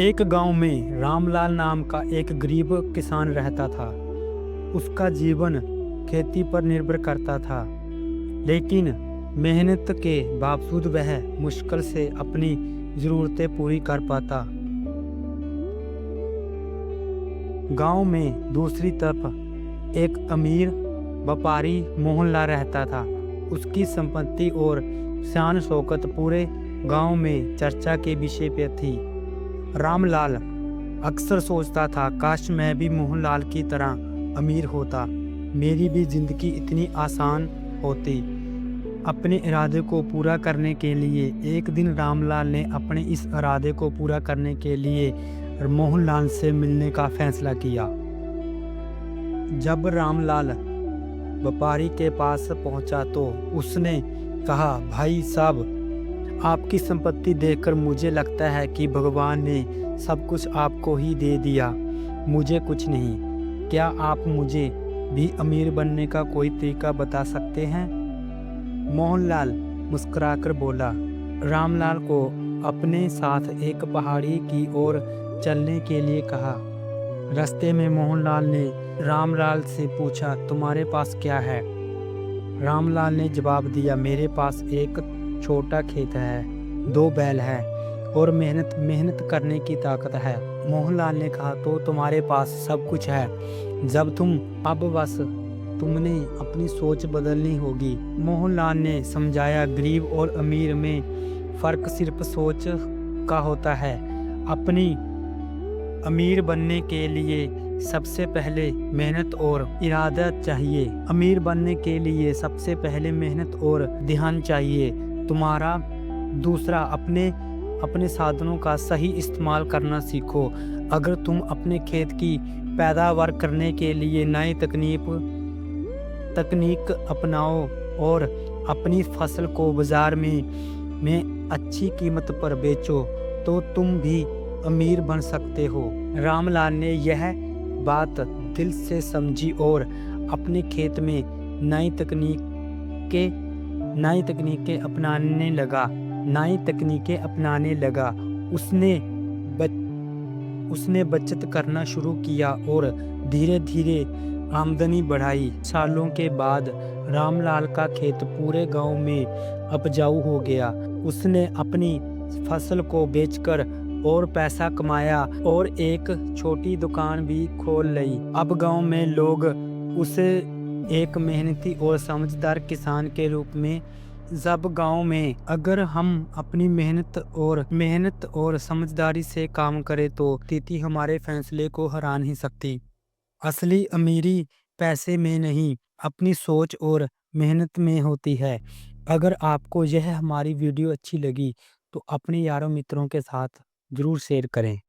एक गांव में रामलाल नाम का एक गरीब किसान रहता था। उसका जीवन खेती पर निर्भर करता था, लेकिन मेहनत के बावजूद वह मुश्किल से अपनी ज़रूरतें पूरी कर पाता। गांव में दूसरी तरफ एक अमीर व्यापारी मोहनलाल रहता था। उसकी संपत्ति और शान शौकत पूरे गांव में चर्चा के विषय पे थी। रामलाल अक्सर सोचता था, काश मैं भी मोहनलाल की तरह अमीर होता, मेरी भी जिंदगी इतनी आसान होती। अपने इरादे को पूरा करने के लिए एक दिन रामलाल ने अपने इस इरादे को पूरा करने के लिए मोहनलाल से मिलने का फैसला किया। जब रामलाल व्यापारी के पास पहुंचा तो उसने कहा, भाई साहब, आपकी संपत्ति देखकर मुझे लगता है कि भगवान ने सब कुछ आपको ही दे दिया, मुझे कुछ नहीं। क्या आप मुझे भी अमीर बनने का कोई तरीका बता सकते हैं? मोहनलाल मुस्कुराकर बोला। रामलाल को अपने साथ एक पहाड़ी की ओर चलने के लिए कहा। रास्ते में मोहनलाल ने रामलाल से पूछा, तुम्हारे पास क्या है? रामलाल ने जवाब दिया, मेरे पास एक छोटा खेत है, 2 बैल है और मेहनत मेहनत करने की ताकत है। मोहनलाल ने कहा, तो तुम्हारे पास सब कुछ है। अब बस तुमने अपनी सोच बदलनी होगी। मोहनलाल ने समझाया, गरीब और अमीर में फर्क सिर्फ सोच का होता है। अपनी अमीर बनने के लिए सबसे पहले मेहनत और इरादा चाहिए। अमीर बनने के लिए सबसे पहले मेहनत और ध्यान चाहिए। तुम्हारा दूसरा, अपने साधनों का सही इस्तेमाल करना सीखो। अगर तुम अपने खेत की पैदावार करने के लिए नई तकनीक अपनाओ और अपनी फसल को बाजार में अच्छी कीमत पर बेचो, तो तुम भी अमीर बन सकते हो। रामलाल ने यह बात दिल से समझी और अपने खेत में नई तकनीकें अपनाने लगा। उसने बचत करना शुरू किया और धीरे धीरे आमदनी बढ़ाई। सालों के बाद रामलाल का खेत पूरे गांव में उपजाऊ हो गया। उसने अपनी फसल को बेचकर और पैसा कमाया और एक छोटी दुकान भी खोल ली। अब गांव में लोग उसे एक मेहनती और समझदार किसान के रूप में अगर हम अपनी मेहनत और समझदारी से काम करें तो स्थिति हमारे फैसले को हरा नहीं सकती। असली अमीरी पैसे में नहीं, अपनी सोच और मेहनत में होती है। अगर आपको यह हमारी वीडियो अच्छी लगी तो अपने यारों मित्रों के साथ जरूर शेयर करें।